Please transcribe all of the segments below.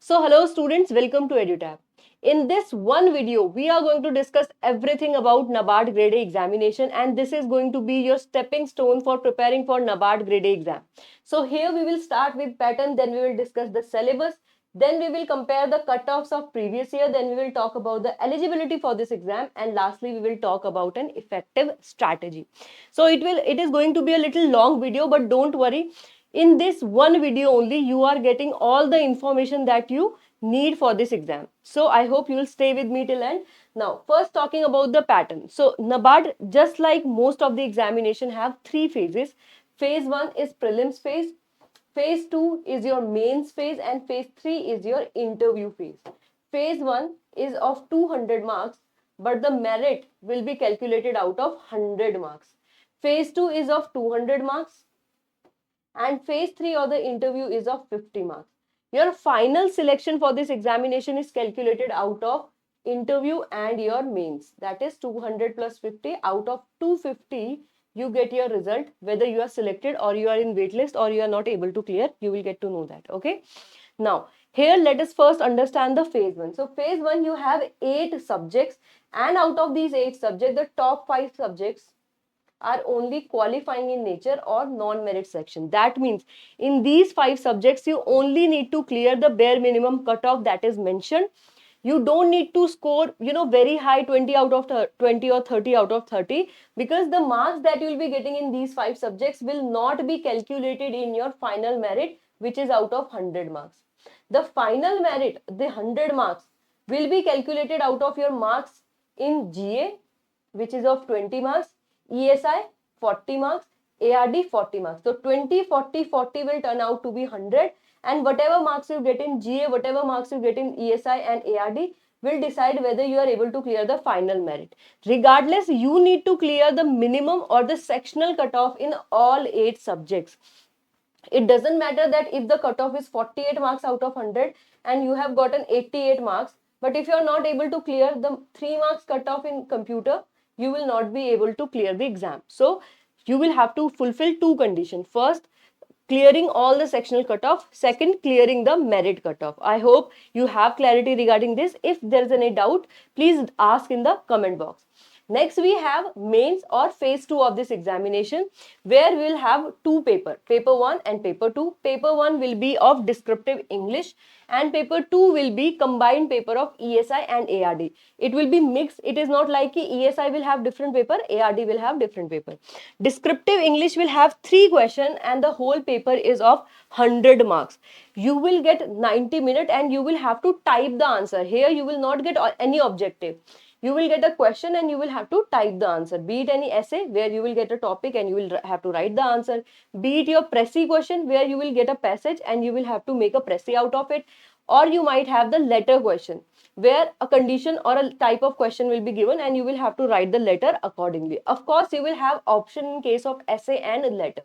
So hello students, welcome to EduTap. In this one video, we are going to discuss everything about NABARD Grade A examination, and this is going to be your stepping stone for preparing for NABARD Grade A exam. So here we will start with pattern, then we will discuss the syllabus, then we will compare the cutoffs of previous year, then we will talk about the eligibility for this exam, and lastly we will talk about an effective strategy. So it is going to be a little long video, but don't worry, in this one video only you are getting all the information that you need for this exam. So I hope you will stay with me till end. Now first talking about the pattern. So NABARD, just like most of the examination, have three phases. Phase 1 is prelims phase, phase 2 is your mains phase, and phase 3 is your interview phase. Phase 1 is of 200 marks, but the merit will be calculated out of 100 marks. Phase 2 is of 200 marks, and phase 3 or the interview is of 50 marks. Your final selection for this examination is calculated out of interview and your mains. That is 200 plus 50. Out of 250, you get your result, whether you are selected or you are in waitlist or you are not able to clear. You will get to know that. Okay. Now, here let us first understand the phase 1. So, phase 1, you have 8 subjects, and out of these 8 subjects, the top 5 subjects are only qualifying in nature or non-merit section. That means in these 5 subjects, you only need to clear the bare minimum cutoff that is mentioned. You don't need to score, very high 20 out of 20 or 30 out of 30, because the marks that you will be getting in these 5 subjects will not be calculated in your final merit, which is out of 100 marks. The final merit, the 100 marks, will be calculated out of your marks in GA, which is of 20 marks, ESI 40 marks, ARD 40 marks. So 20, 40, 40 will turn out to be 100, and whatever marks you get in GA, whatever marks you get in ESI and ARD will decide whether you are able to clear the final merit. Regardless, you need to clear the minimum or the sectional cutoff in all 8 subjects. It doesn't matter that if the cutoff is 48 marks out of 100 and you have gotten 88 marks, but if you are not able to clear the 3 marks cutoff in computer, you will not be able to clear the exam. So you will have to fulfill 2 conditions. First, clearing all the sectional cutoff. Second, clearing the merit cutoff. I hope you have clarity regarding this. If there is any doubt, please ask in the comment box. Next, we have mains or phase 2 of this examination, where we will have 2 papers, paper 1 and paper 2. Paper 1 will be of descriptive English, and paper 2 will be combined paper of ESI and ARD. It will be mixed. It is not like ESI will have different paper, ARD will have different paper. Descriptive English will have 3 questions, and the whole paper is of 100 marks. You will get 90 minutes and you will have to type the answer. Here you will not get any objective. You will get a question and you will have to type the answer. Be it any essay where you will get a topic and you will have to write the answer. Be it your Pressy question where you will get a passage and you will have to make a Pressy out of it. Or you might have the letter question where a condition or a type of question will be given and you will have to write the letter accordingly. Of course, you will have option in case of essay and letter.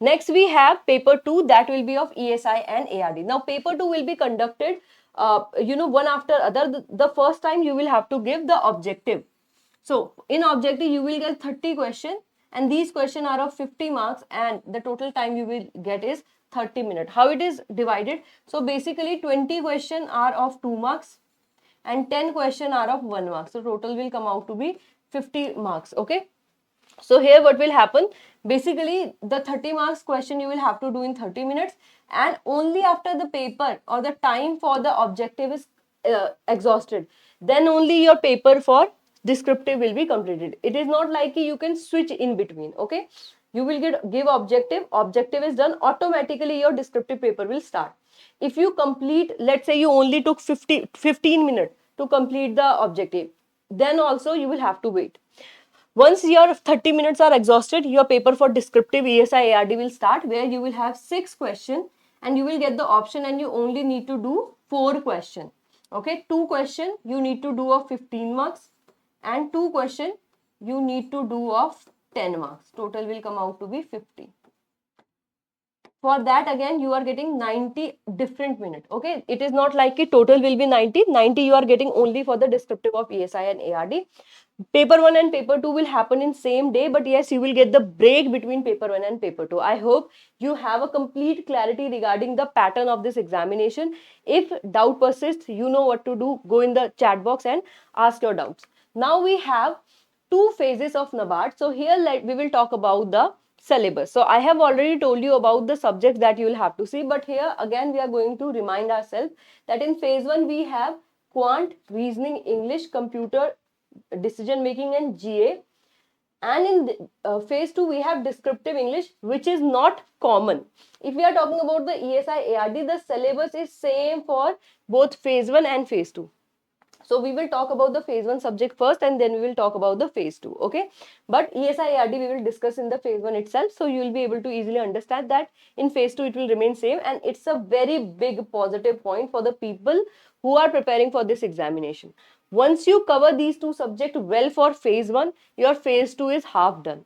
Next, we have paper 2, that will be of ESI and ARD. Now, paper 2 will be conducted one after other. The first time you will have to give the objective. So in objective you will get 30 questions, and these questions are of 50 marks, and the total time you will get is 30 minutes. How it is divided? So basically 20 questions are of 2 marks and 10 questions are of 1 mark. So total will come out to be 50 marks. Okay. So here what will happen? Basically the 30 marks question you will have to do in 30 minutes, and only after the paper or the time for the objective is exhausted, then only your paper for descriptive will be completed. It is not like you can switch in between. Okay, you will give objective is done, automatically your descriptive paper will start. If you complete, let's say you only took 15 minutes to complete the objective, then also you will have to wait. Once your 30 minutes are exhausted, your paper for descriptive ESI ARD will start, where you will have 6 questions and you will get the option, and you only need to do 4 questions. Okay, 2 questions you need to do of 15 marks and 2 questions you need to do of 10 marks. Total will come out to be 50. For that again you are getting 90 different minutes. Okay, it is not like it total will be 90 you are getting only for the descriptive of ESI and ARD. Paper 1 and paper 2 will happen in same day, but yes, you will get the break between paper 1 and paper 2. I hope you have a complete clarity regarding the pattern of this examination. If doubt persists, you know what to do. Go in the chat box and ask your doubts. Now we have two phases of NABARD. So here we will talk about the syllabus. So I have already told you about the subjects that you will have to see, but here again we are going to remind ourselves that in phase 1 we have Quant, Reasoning, English, Computer, Decision Making and GA, and in phase 2 we have Descriptive English, which is not common. If we are talking about the ESI ARD, the syllabus is same for both phase 1 and phase 2. So we will talk about the phase 1 subject first and then we will talk about the phase 2, okay? But ESI ARD we will discuss in the phase 1 itself, so you will be able to easily understand that in phase 2 it will remain same, and it's a very big positive point for the people who are preparing for this examination. Once you cover these two subjects well for phase 1, your phase 2 is half done.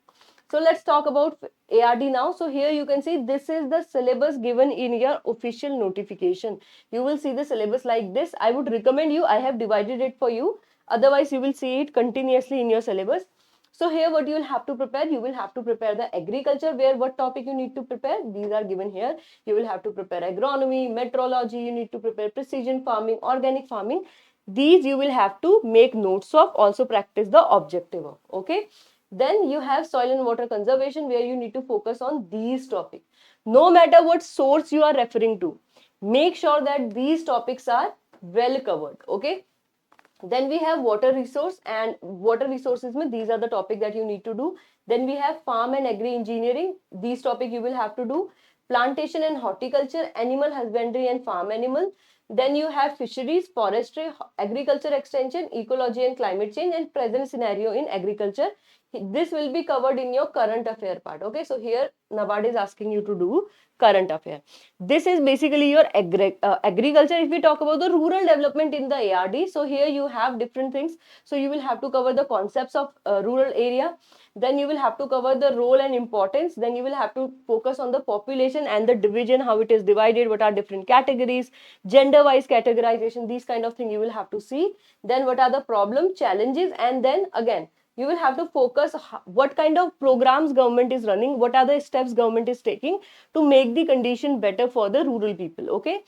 So let's talk about ARD now. So here you can see this is the syllabus given in your official notification. You will see the syllabus like this. I would recommend you, I have divided it for you. Otherwise, you will see it continuously in your syllabus. So here what you will have to prepare, you will have to prepare the agriculture, where what topic you need to prepare, these are given here. You will have to prepare agronomy, meteorology, you need to prepare precision farming, organic farming. These you will have to make notes of, also practice the objective of, okay? Then you have soil and water conservation, where you need to focus on these topics. No matter what source you are referring to, make sure that these topics are well covered, okay? Then we have water resource, and water resources mean these are the topics that you need to do. Then we have farm and agri engineering. These topics you will have to do. Plantation and horticulture, animal husbandry and farm animal. Then you have fisheries, forestry, agriculture extension, ecology and climate change, and present scenario in agriculture. This will be covered in your current affair part. Okay, so here NABARD is asking you to do current affair. This is basically your agriculture. If we talk about the rural development in the ARD, so here you have different things. So you will have to cover the concepts of rural area. Then you will have to cover the role and importance. Then you will have to focus on the population and the division, how it is divided, what are different categories, gender wise categorization, these kind of things you will have to see. Then what are the problem, challenges, and then again you will have to focus what kind of programs government is running, what are the steps government is taking to make the condition better for the rural people, okay?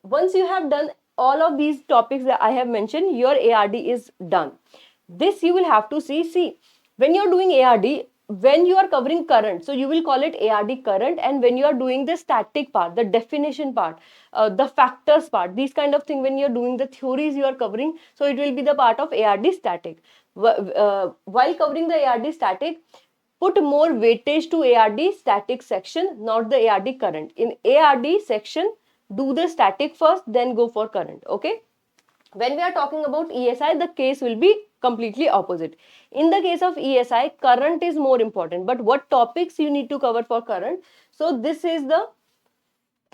Once you have done all of these topics that I have mentioned, your ARD is done. This you will have to see, when you are doing ARD, when you are covering current, so you will call it ARD current, and when you are doing the static part, the definition part, the factors part, these kind of thing, when you are doing the theories you are covering, so it will be the part of ARD static. While covering the ARD static, put more weightage to ARD static section, not the ARD current. In ARD section, do the static first, then go for current, okay? When we are talking about ESI, the case will be completely opposite. In the case of ESI, current is more important, but what topics you need to cover for current? So this is the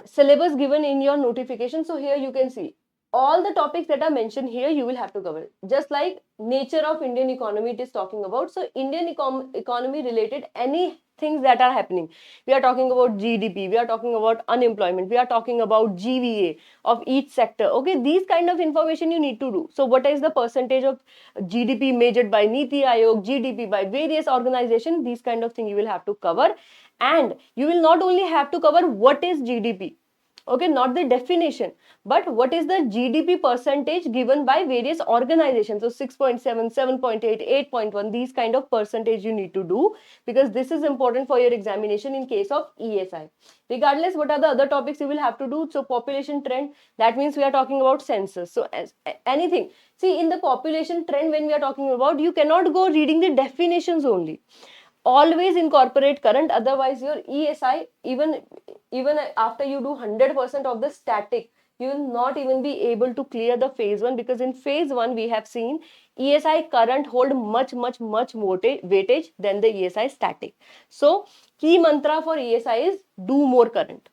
syllabus given in your notification. So here you can see all the topics that are mentioned here you will have to cover. Just like nature of Indian economy it is talking about. So Indian economy related any things that are happening. We are talking about GDP, we are talking about unemployment, we are talking about GVA of each sector. Okay, these kind of information you need to do. So what is the percentage of GDP measured by Niti Aayog, GDP by various organizations, these kind of thing you will have to cover. And you will not only have to cover what is GDP, okay, not the definition, but what is the GDP percentage given by various organizations. So 6.7, 7.8, 8.1, these kind of percentage you need to do, because this is important for your examination in case of ESI. Regardless, what are the other topics you will have to do? So population trend, that means we are talking about census. So as anything, see, in the population trend, when we are talking about, you cannot go reading the definitions only. Always incorporate current, otherwise your ESI, even after you do 100% of the static, you will not even be able to clear the phase 1, because in phase 1 we have seen ESI current hold much more weightage than the ESI static. So key mantra for ESI is do more current.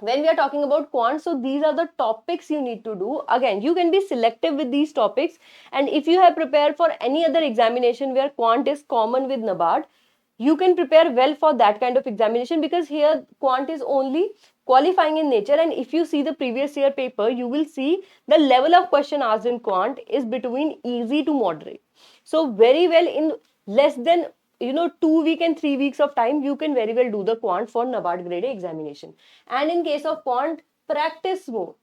When we are talking about quant, so these are the topics you need to do. Again, you can be selective with these topics, and if you have prepared for any other examination where quant is common with NABARD, you can prepare well for that kind of examination, because here quant is only qualifying in nature. And if you see the previous year paper, you will see the level of question asked in quant is between easy to moderate. So very well, in less than 2 weeks and 3 weeks of time, you can very well do the quant for NABARD grade A examination. And in case of quant, practice more.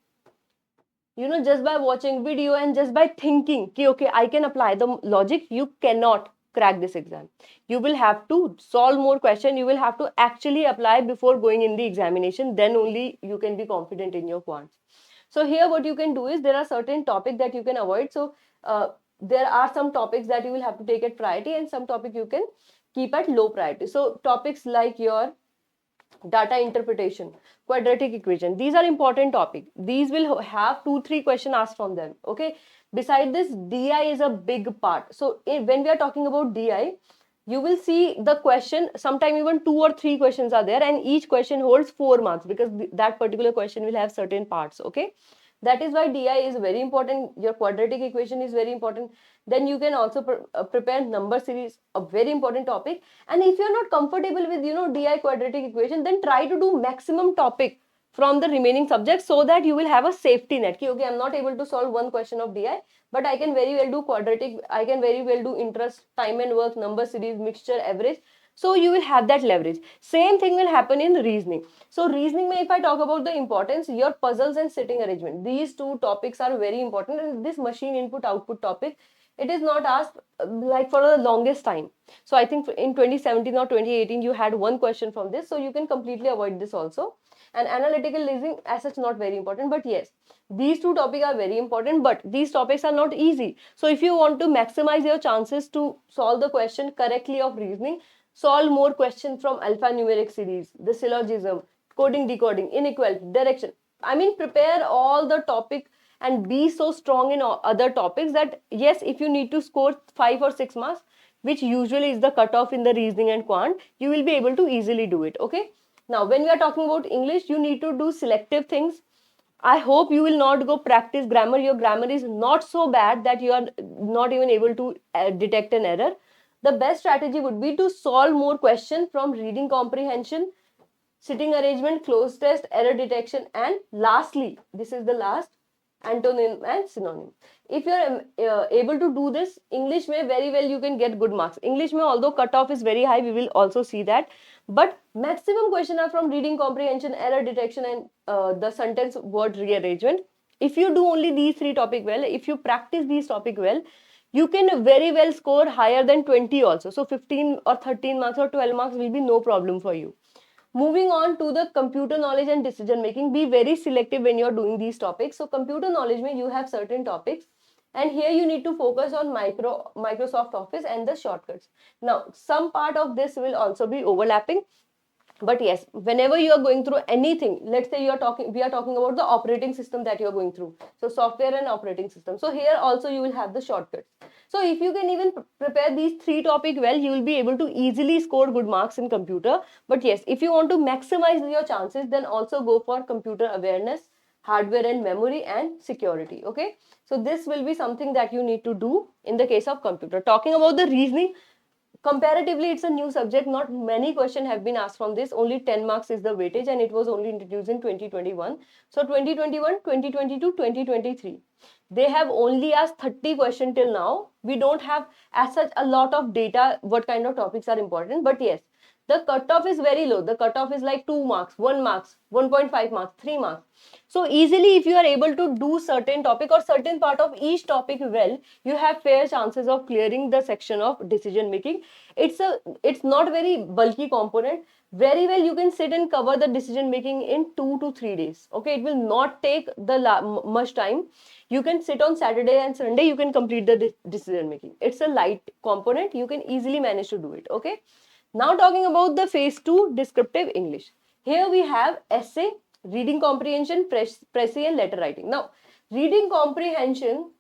Just by watching video and just by thinking ki okay, I can apply the logic, you cannot crack this exam. You will have to solve more question, you will have to actually apply before going in the examination, then only you can be confident in your quants. So here what you can do is, there are certain topics that you can avoid. So there are some topics that you will have to take at priority, and some topic you can keep at low priority. So topics like your data interpretation, quadratic equation, these are important topics. These will have 2-3 questions asked from them. Okay, beside this, DI is a big part. So when we are talking about DI, you will see the question, sometime even 2 or 3 questions are there, and each question holds 4 marks, because that particular question will have certain parts. Okay, that is why DI is very important. Your quadratic equation is very important. Then you can also prepare number series, a very important topic. And if you're not comfortable with DI quadratic equation, then try to do maximum topic from the remaining subjects, so that you will have a safety net. Okay, I'm not able to solve one question of DI, but I can very well do quadratic, I can very well do interest, time and work, number series, mixture, average. So you will have that leverage. Same thing will happen in reasoning. So reasoning mein, if I talk about the importance, your puzzles and sitting arrangement, these two topics are very important. And this machine input output topic, it is not asked like for the longest time. So I think in 2017 or 2018 you had one question from this, so you can completely avoid this also. And analytical reasoning as such not very important, but yes, these two topics are very important, but these topics are not easy. So if you want to maximize your chances to solve the question correctly of reasoning, solve more questions from alphanumeric series, the syllogism, coding, decoding, inequality, direction. I mean, prepare all the topic and be so strong in other topics that yes, if you need to score 5 or 6 marks, which usually is the cutoff in the reasoning and quant, you will be able to easily do it. Okay. Now, when we are talking about English, you need to do selective things. I hope you will not go practice grammar. Your grammar is not so bad that you are not even able to detect an error. The best strategy would be to solve more questions from reading comprehension, sitting arrangement, cloze test, error detection, and lastly, this is the last, antonym and synonym. If you are able to do this, English may very well you can get good marks. English may, although cutoff is very high, we will also see that, but maximum question are from reading comprehension, error detection, and the sentence word rearrangement. If you do only these 3 topics well, if you practice these topics well, you can very well score higher than 20 also. So 15 or 13 marks or 12 marks will be no problem for you. Moving on to the computer knowledge and decision making, be very selective when you're doing these topics. So computer knowledge mein you have certain topics, and here you need to focus on Microsoft Office and the shortcuts. Now, some part of this will also be overlapping. But yes, whenever you are going through anything, let's say we are talking about the operating system that you are going through. So software and operating system. So here also you will have the shortcuts. So if you can even prepare these 3 topics well, you will be able to easily score good marks in computer. But yes, if you want to maximize your chances, then also go for computer awareness, hardware and memory, and security. Okay. So this will be something that you need to do in the case of computer. Talking about the reasoning, comparatively, it's a new subject. Not many questions have been asked from this. Only 10 marks is the weightage, and it was only introduced in 2021. So 2021, 2022, 2023. They have only asked 30 questions till now. We don't have as such a lot of data what kind of topics are important. But yes, the cutoff is very low. The cutoff is like 2 marks, 1 marks, 1.5 marks, 3 marks. So easily, if you are able to do certain topic or certain part of each topic well, you have fair chances of clearing the section of decision making. It's not very bulky component. Very well you can sit and cover the decision making in 2 to 3 days. Okay, it will not take the much time. You can sit on Saturday and Sunday, you can complete the decision making. It's a light component, you can easily manage to do it. Okay. Now talking about the phase 2 descriptive English. Here we have essay, reading comprehension, précis and letter writing. Now reading comprehension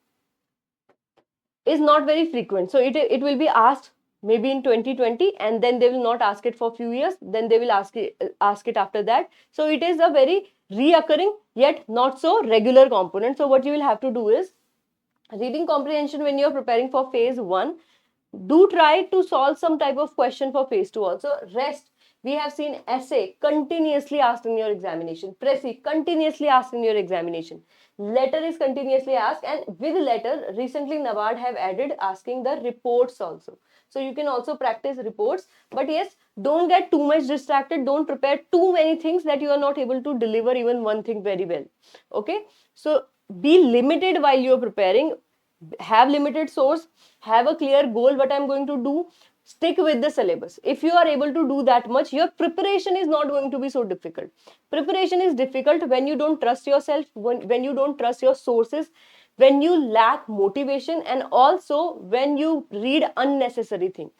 is not very frequent. So it will be asked maybe in 2020, and then they will not ask it for few years. Then they will ask it after that. So it is a very reoccurring yet not so regular component. So what you will have to do is reading comprehension when you are preparing for phase 1. do try to solve some type of question for phase 2 also. Rest, we have seen essay continuously asked in your examination, Prezi continuously asked in your examination, letter is continuously asked, and with letter recently NABARD have added asking the reports also. So you can also practice reports, but yes, don't get too much distracted, don't prepare too many things that you are not able to deliver even one thing very well. Okay, so be limited while you are preparing, have limited source, have a clear goal what I'm going to do, stick with the syllabus. If you are able to do that much, your preparation is not going to be so difficult. Preparation is difficult when you don't trust yourself, when you don't trust your sources, when you lack motivation, and also when you read unnecessary thing.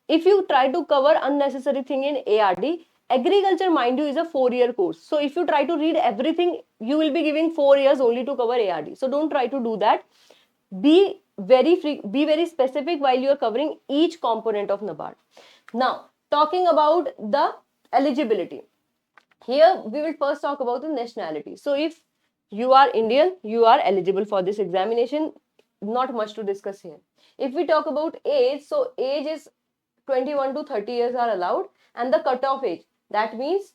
If you try to cover unnecessary thing in ARD, agriculture, mind you, is a 4-year course. So if you try to read everything, you will be giving 4 years only to cover ARD. So don't try to do that. Be very specific while you are covering each component of NABARD. Now, talking about the eligibility. Here, we will first talk about the nationality. So, if you are Indian, you are eligible for this examination. Not much to discuss here. If we talk about age, so age is 21 to 30 years are allowed, and the cutoff age, that means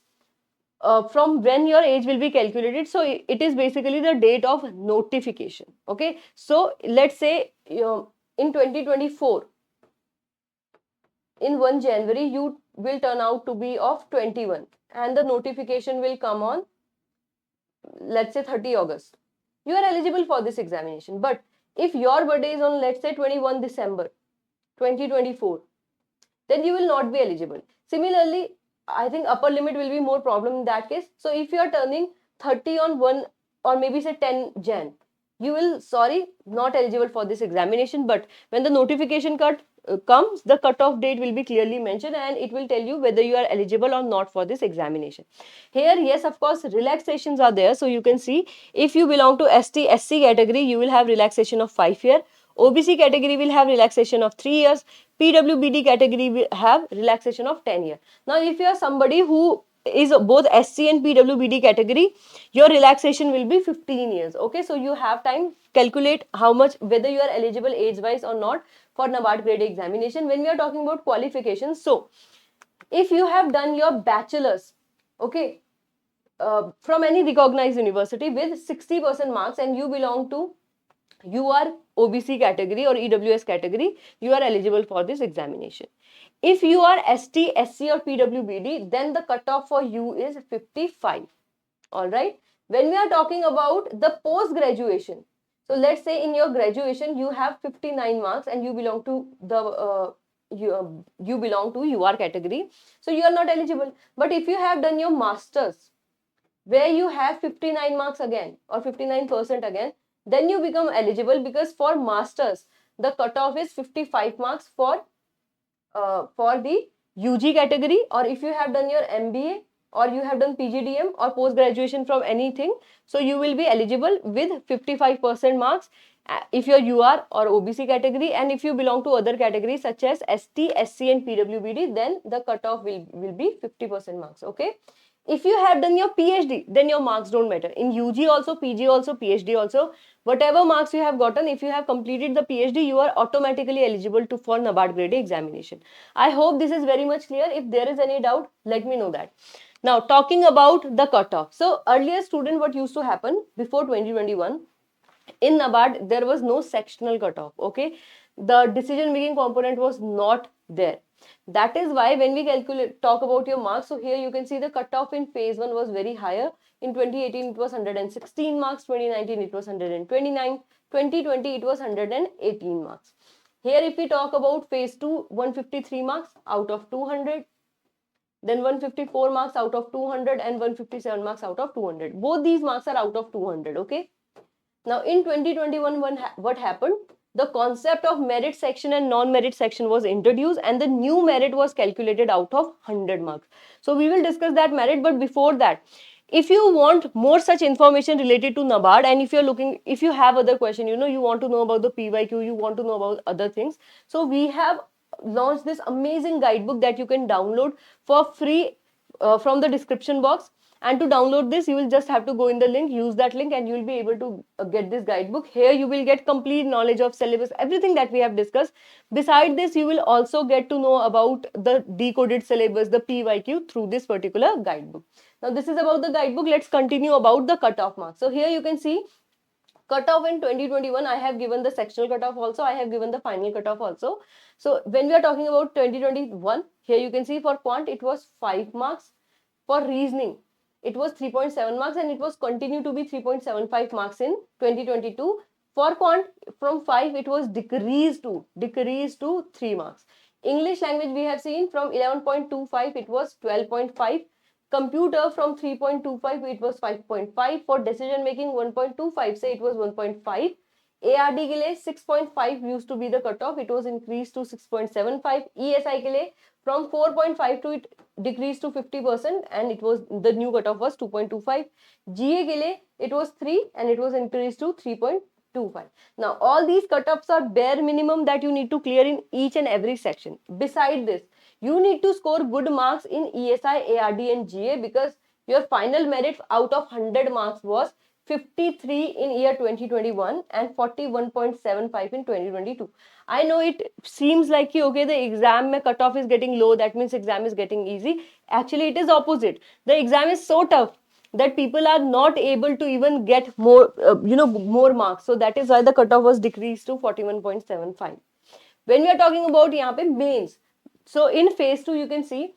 from when your age will be calculated. So it is basically the date of notification. Okay, so let's say in 2024, in 1 January, you will turn out to be of 21, and the notification will come on, let's say, 30 August. You are eligible for this examination. But if your birthday is on, let's say, 21 December 2024, then you will not be eligible. Similarly, I think upper limit will be more problem in that case. So if you are turning 30 on 1 or maybe say 10 Jan, you will, not eligible for this examination. But when the notification comes, the cutoff date will be clearly mentioned, and it will tell you whether you are eligible or not for this examination. Here, yes, of course, relaxations are there. So you can see, if you belong to ST, SC category, you will have relaxation of 5 years. OBC category will have relaxation of 3 years. PWBD category will have relaxation of 10 years. Now, if you are somebody who is both SC and PWBD category, your relaxation will be 15 years. Okay, so you have time, calculate how much, whether you are eligible age wise or not for NABARD grade A examination. When we are talking about qualifications, so if you have done your bachelor's, okay, from any recognized university with 60% marks, and you are OBC category or EWS category, you are eligible for this examination. If you are ST, SC or PWBD, then the cutoff for you is 55. All right. When we are talking about the post graduation, so let's say in your graduation you have 59 marks and you belong to the you belong to UR category, so you are not eligible. But if you have done your masters where you have 59 marks again or 59% again, then you become eligible, because for masters the cutoff is 55 marks for the UG category, or if you have done your MBA or you have done PGDM or post graduation from anything, so you will be eligible with 55% marks if you're UR or OBC category. And if you belong to other categories such as ST, SC and PWBD, then the cutoff will be 50% marks. Okay. If you have done your PhD, then your marks don't matter. In UG also, PG also, PhD also, whatever marks you have gotten, if you have completed the PhD, you are automatically eligible for NABARD grade A examination. I hope this is very much clear. If there is any doubt, let me know that. Now, talking about the cutoff. So, earlier student, what used to happen before 2021, in NABARD, there was no sectional cutoff. Okay, the decision making component was not there. That is why when we talk about your marks, so here you can see the cutoff in phase 1 was very higher. In 2018 it was 116 marks, 2019 it was 129, 2020 it was 118 marks. Here if we talk about phase 2, 153 marks out of 200, then 154 marks out of 200 and 157 marks out of 200. Both these marks are out of 200. Okay. Now in 2021, what happened? The concept of merit section and non-merit section was introduced, and the new merit was calculated out of 100 marks. So we will discuss that merit, but before that, if you want more such information related to NABARD, and if you have other question, you want to know about the PYQ, you want to know about other things, so we have launched this amazing guidebook that you can download for free from the description box. And to download this, you will just have to go in the link, use that link, and you will be able to get this guidebook. Here you will get complete knowledge of syllabus, everything that we have discussed. Beside this, you will also get to know about the decoded syllabus, the PYQ, through this particular guidebook. Now this is about the guidebook. Let's continue about the cutoff marks. So here you can see cutoff in 2021. I have given the sectional cutoff also, I have given the final cutoff also. So when we are talking about 2021, here you can see for quant it was 5 marks, for reasoning it was 3.7 marks, and it was continue to be 3.75 marks in 2022. For quant, from 5 it was decreased to 3 marks. English language we have seen from 11.25 it was 12.5. Computer from 3.25 it was 5.5. For decision making 1.25 say it was 1.5. ARD के लिए 6.5 used to be the cutoff, it was increased to 6.75. ESI के लिए from 4.5 to it decreased to 50%, and it was the new cutoff was 2.25. GA के लिए it was 3 and it was increased to 3.25. Now all these cutoffs are bare minimum that you need to clear in each and every section. Beside this, you need to score good marks in ESI, ARD and GA, because your final merit out of 100 marks was 53 in year 2021 and 41.75 in 2022. I know it seems like okay, the exam mein cutoff is getting low, that means exam is getting easy. Actually it is opposite. The exam is so tough that people are not able to even get more more marks. So that is why the cutoff was decreased to 41.75. When we are talking about यहाँ पे mains, so in phase 2 you can see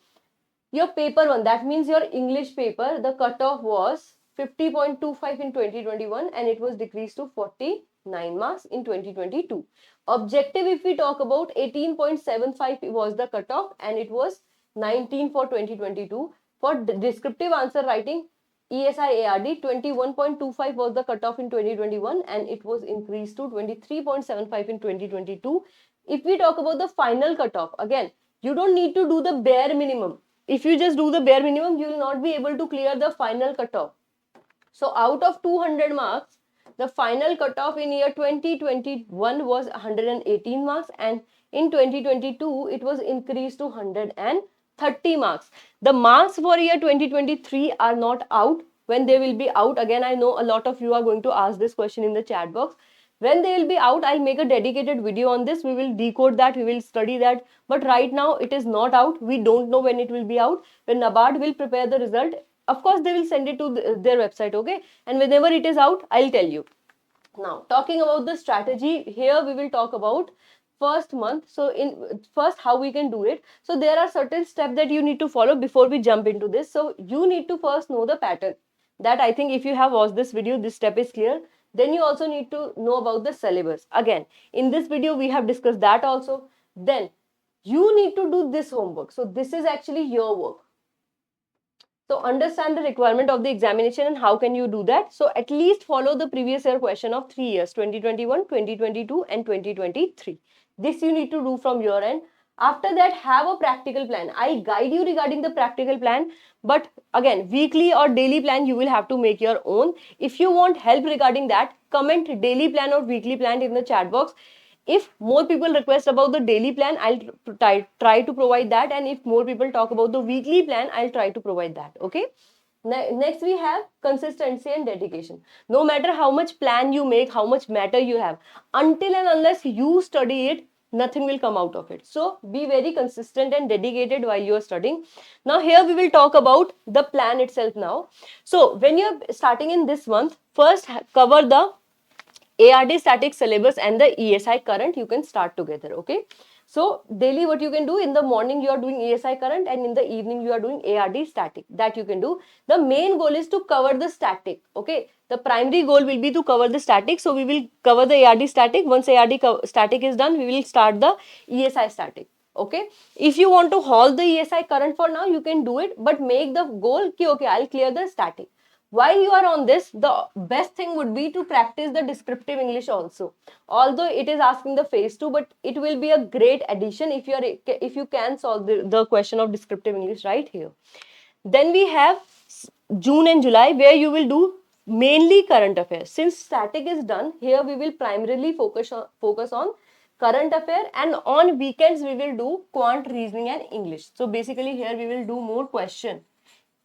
your paper 1, that means your English paper, the cutoff was 50.25 in 2021 and it was decreased to 49 marks in 2022. Objective, if we talk about, 18.75 was the cutoff and it was 19 for 2022. For descriptive answer writing, ESI ARD, 21.25 was the cutoff in 2021 and it was increased to 23.75 in 2022. If we talk about the final cutoff, again, you don't need to do the bare minimum. If you just do the bare minimum, you will not be able to clear the final cutoff. So out of 200 marks, the final cutoff in year 2021 was 118 marks, and in 2022 it was increased to 130 marks. The marks for year 2023 are not out. When they will be out, again I know a lot of you are going to ask this question in the chat box. When they will be out, I'll make a dedicated video on this. We will decode that, we will study that. But right now it is not out. We don't know when it will be out. When NABARD will prepare the result, of course they will send it to their website, okay? And whenever it is out, I'll tell you. Now, talking about the strategy, here we will talk about first month. So in first, how we can do it. So there are certain steps that you need to follow before we jump into this. So you need to first know the pattern. That I think if you have watched this video, this step is clear. Then you also need to know about the syllabus. Again, in this video, we have discussed that also. Then you need to do this homework. So this is actually your work. So understand the requirement of the examination and how can you do that. So at least follow the previous year question of 3 years, 2021, 2022 and 2023. This you need to do from your end. After that, have a practical plan. I guide you regarding the practical plan, but again, weekly or daily plan you will have to make your own. If you want help regarding that, comment daily plan or weekly plan in the chat box. If more people request about the daily plan, I'll try to provide that, and if more people talk about the weekly plan, I'll try to provide that, okay? Next we have consistency and dedication. No matter how much plan you make, how much matter you have, until and unless you study it, nothing will come out of it. So be very consistent and dedicated while you are studying. Now here we will talk about the plan itself now. So when you're starting in this month, first cover the ARD static syllabus and the ESI current. You can start together, okay? So daily what you can do, in the morning you are doing ESI current and in the evening you are doing ARD static. That you can do. The main goal is to cover the static, okay? The primary goal will be to cover the static. So we will cover the ARD static. Once ARD static is done, we will start the ESI static, okay? If you want to halt the ESI current for now, you can do it, but make the goal ki okay, I'll clear the static. While you are on this, the best thing would be to practice the descriptive English also. Although it is asking the phase 2, but it will be a great addition if you can solve the question of descriptive English right here. Then we have June and July, where you will do mainly current affairs. Since static is done, here we will primarily focus on current affair, and on weekends we will do quant, reasoning and English. So basically here we will do more question.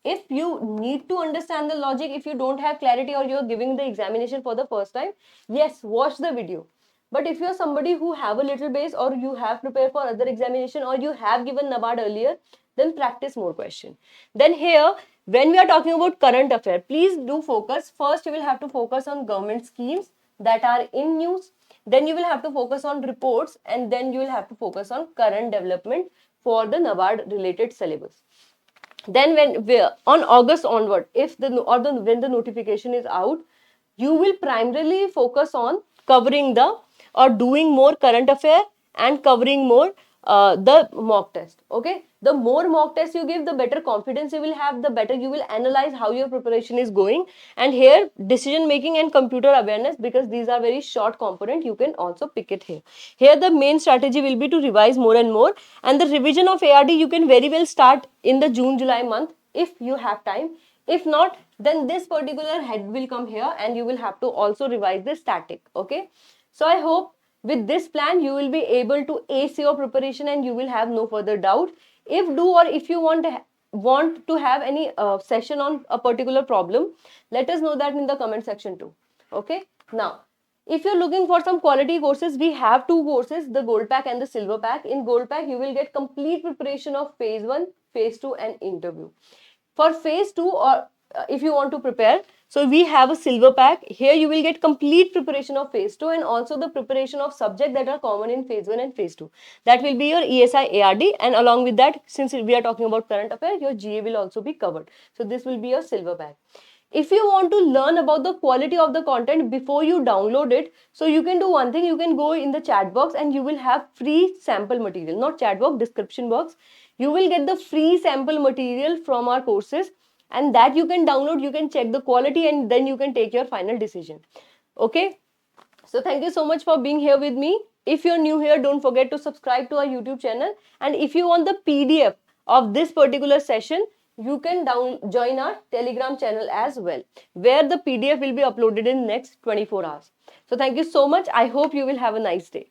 If you need to understand the logic, if you don't have clarity or you're giving the examination for the first time, yes, watch the video. But if you're somebody who have a little base, or you have prepared for other examination, or you have given NABARD earlier, then practice more question. Then here, when we are talking about current affair, please do focus. First, you will have to focus on government schemes that are in news. Then you will have to focus on reports, and then you will have to focus on current development for the NABARD related syllabus. Then on August onward, if when the notification is out, you will primarily focus on covering the or doing more current affair and covering more the mock test. Okay, the more mock tests you give, the better confidence you will have, the better you will analyze how your preparation is going. And here, decision making and computer awareness, because these are very short component, you can also pick it here. Here the main strategy will be to revise more and more, and the revision of ARD you can very well start in the June-July month if you have time. If not, then this particular head will come here and you will have to also revise the static. Okay, so I hope with this plan you will be able to ace your preparation and you will have no further doubt. If you want to have any session on a particular problem, let us know that in the comment section too. Okay, now if you're looking for some quality courses, we have two courses, the gold pack and the silver pack. In gold pack, you will get complete preparation of phase 1, phase 2 and interview. For phase 2, or if you want to prepare, so we have a silver pack. Here you will get complete preparation of phase 2 and also the preparation of subjects that are common in phase 1 and phase 2. That will be your ESI ARD, and along with that, since we are talking about current affairs, your GA will also be covered. So this will be your silver pack. If you want to learn about the quality of the content before you download it, so you can do one thing, you can go in the chat box and you will have free sample material, not chat box, description box. You will get the free sample material from our courses, and that you can download, you can check the quality, and then you can take your final decision. Okay, so thank you so much for being here with me. If you're new here, don't forget to subscribe to our YouTube channel, and if you want the PDF of this particular session, you can join our Telegram channel as well, where the PDF will be uploaded in next 24 hours. So thank you so much. I hope you will have a nice day.